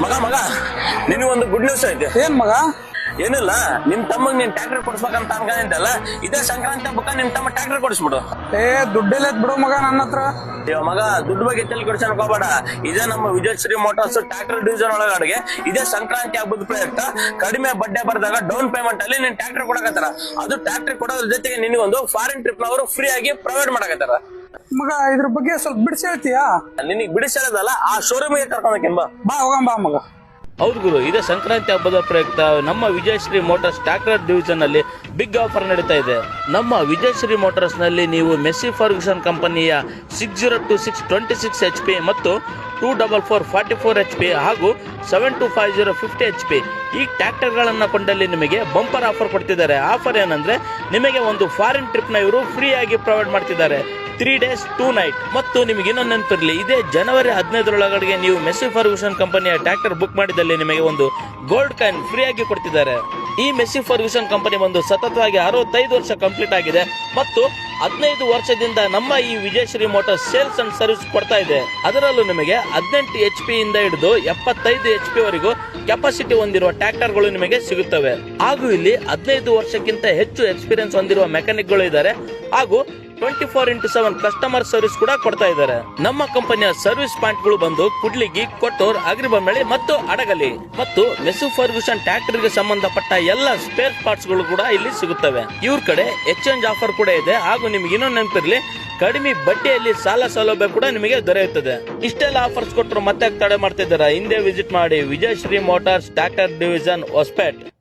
ಮಗ ಮಗ ನಿನಗೊಂದು ಗುಡ್ ನ್ಯೂಸ್ ಐತೆ. ಏನ್ ಮಗ? ಏನಿಲ್ಲ, ನಿಮ್ ತಮ್ಮಗ್ ನೀನ್ ಟ್ರ್ಯಾಕ್ಟರ್ ಕೊಡ್ಸ್ಬೇಕಂತ ಅನ್ಕೊಂಡಿದ್ದಲ್ಲ, ಇದೇ ಸಂಕ್ರಾಂತಿ ಹಬ್ಬಕ್ಕ ನಿಮ್ ತಮ್ಮ ಟ್ರ್ಯಾಕ್ಟರ್ ಕೊಡಿಸ್ಬಿಡು. ದುಡ್ಡಿಲ್ಲ ಬಿಡು ಮಗ ನನ್ನ ಹತ್ರ. ಮಗ ದುಡ್ಡು ಬಗ್ಗೆ ತಲೆ ಕೆಡಿಸ್ಕೊಳಕ್ ಹೋಗ್ಬೇಡ. ಇದೇ ನಮ್ಮ ವಿಜಯಶ್ರೀ ಮೋಟಾರ್ಸ್ ಟ್ರ್ಯಾಕ್ಟರ್ ಡಿವಿಷನ್ ಒಳಗಡೆಗೆ ಇದೇ ಸಂಕ್ರಾಂತಿ ಹಬ್ಬದ ಪ್ರಯುಕ್ತ ಕಡಿಮೆ ಬಡ್ಡೆ ಬರ್ದಾಗ ಡೌನ್ ಪೇಮೆಂಟ್ ಅಲ್ಲಿ ನೀನ್ ಟ್ರ್ಯಾಕ್ಟರ್ ಕೊಡಕತ್ತಾರ. ಅದು ಟ್ರ್ಯಾಕ್ಟರ್ ಕೊಡೋದ್ರ ಜೊತೆಗೆ ನಿನಗೊಂದು ಫಾರಿನ್ ಟ್ರಿಪ್ ನವರು ಫ್ರೀ ಆಗಿ ಪ್ರೊವೈಡ್ ಮಾಡಕತ್ತಾರ. ಮಗ ಇದ್ರ ಬಗ್ಗೆ ಸ್ವಲ್ಪ ಬಿಡಿಸಿ ಹೇಳ್ತೀಯಾ? ನಿನಗ್ ಬಿಡಿಸಿರೋದಲ್ಲ, ಆ ಶೋರೂಮ್ಗೆ ಕರ್ಕೊಂಡೋಕೇನ್ ಬಾ ಹೋಗಂ ಬಾ ಮಗ. ಹೌದು ಗುರು, ಇದೇ ಸಂಕ್ರಾಂತಿ ಹಬ್ಬದ ಪ್ರಯುಕ್ತ ನಮ್ಮ ವಿಜಯಶ್ರೀ ಮೋಟಾರ್ಸ್ ಟ್ರ್ಯಾಕ್ಟರ್ ಡಿವಿಷನ್ ಅಲ್ಲಿ ಬಿಗ್ ಆಫರ್ ನಡೀತಾ ಇದೆ. ನಮ್ಮ ವಿಜಯಶ್ರೀ ಮೋಟಾರ್ಸ್ ನಲ್ಲಿ ನೀವು ಮೆಸ್ಸಿ ಫರ್ಗ್ಯೂಸನ್ ಕಂಪನಿಯ 6026 26 HP ಮತ್ತು 244 44 HP ಹಾಗೂ 7250 50 HP ಈ ಟ್ರ್ಯಾಕ್ಟರ್ ಗಳನ್ನ ಕೊಂಡಲ್ಲಿ ನಿಮಗೆ ಬಂಪರ್ ಆಫರ್ ಕೊಡ್ತಿದ್ದಾರೆ. ಆಫರ್ ಏನಂದ್ರೆ ನಿಮಗೆ ಒಂದು ಫಾರಿನ್ ಟ್ರಿಪ್ ನ ಇವರು ಫ್ರೀ ಆಗಿ ಪ್ರೊವೈಡ್ ಮಾಡ್ತಿದ್ದಾರೆ. 3 days 2 night. ಮತ್ತು ನಿಮಗೆ ಇನ್ನೊಂದು ನೆನಪಿರಲಿ, ಇದೇ ಜನವರಿ 15 ನೀವು ಮೆಸ್ಸಿ ಫರ್ಗ್ಯೂಸನ್ ಕಂಪನಿಯ ಟ್ರ್ಯಾಕ್ಟರ್ ಬುಕ್ ಮಾಡಿದಲ್ಲಿ ನಿಮಗೆ ಒಂದು ಗೋಲ್ಡ್ ಕಾಯಿನ್ ಫ್ರೀ ಆಗಿ ಕೊಡ್ತಿದ್ದಾರೆ. ಈ ಮೆಸ್ಸಿ ಫರ್ಗ್ಯೂಸನ್ ಕಂಪನಿ ಒಂದು ಸತತವಾಗಿ 65 ವರ್ಷ ಕಂಪ್ಲೀಟ್ ಆಗಿದೆ ಮತ್ತು 15 ವರ್ಷದಿಂದ ನಮ್ಮ ಈ Vijayashree motors sales and service ಕೊಡ್ತಾ ಇದೆ. ಅದರಲ್ಲೂ ನಿಮಗೆ 18 HP ಇಂದ ಹಿಡಿದು 75 HP ವರೆಗೂ ಕೆಪಾಸಿಟಿ ಹೊಂದಿರುವ ಟ್ರ್ಯಾಕ್ಟರ್ ಗಳು ನಿಮಗೆ ಸಿಗುತ್ತವೆ. ಹಾಗೂ ಇಲ್ಲಿ 15 ವರ್ಷಕ್ಕಿಂತ ಹೆಚ್ಚು ಎಕ್ಸ್ಪೀರಿಯನ್ಸ್ ಹೊಂದಿರುವ ಮೆಕ್ಯಾನಿಕ್ ಗಳು ಇದ್ದಾರೆ ಹಾಗೂ 24x7 ಕಸ್ಟಮರ್ ಸರ್ವಿಸ್ ಕೂಡ ಕೊಡ್ತಾ ಇದ್ದಾರೆ. ನಮ್ಮ ಕಂಪನಿಯ ಸರ್ವಿಸ್ ಪಾಯಿಂಟ್ ಗಳು ಬಂದು ಕುಡ್ಲಿಗಿ, ಕೊಟ್ಟೂರ್, ಅಗ್ರಿಬೊಮ್ಮಳಿ ಮತ್ತು ಅಡಗಲಿ. ಮತ್ತು ಮೆಸ್ಸಿ ಫರ್ಗ್ಯೂಸನ್ ಟ್ರ್ಯಾಕ್ಟರ್ ಗೆ ಸಂಬಂಧಪಟ್ಟ ಎಲ್ಲ ಸ್ಪೇರ್ ಪಾರ್ಟ್ಸ್ ಗಳು ಕೂಡ ಇಲ್ಲಿ ಸಿಗುತ್ತವೆ. ಇವ್ರ ಕಡೆ ಎಕ್ಸ್ಚೇಂಜ್ ಆಫರ್ ಕೂಡ ಇದೆ. ಹಾಗೂ ನಿಮ್ಗೆ ಇನ್ನೊಂದು ನೆನಪಿರ್ಲಿ, ಕಡಿಮೆ ಬಡ್ಡಿಯಲ್ಲಿ ಸಾಲ ಸೌಲಭ್ಯ ಕೂಡ ನಿಮಗೆ ದೊರೆಯುತ್ತದೆ. ಇಷ್ಟೆಲ್ಲ ಆಫರ್ಸ್ ಕೊಟ್ಟರು ಮತ್ತೆ ತಡೆ ಮಾಡ್ತಿದ್ದಾರೆ. ಹಿಂದೆ ವಿಸಿಟ್ ಮಾಡಿ Vijayashree motors tractor division Hosapete.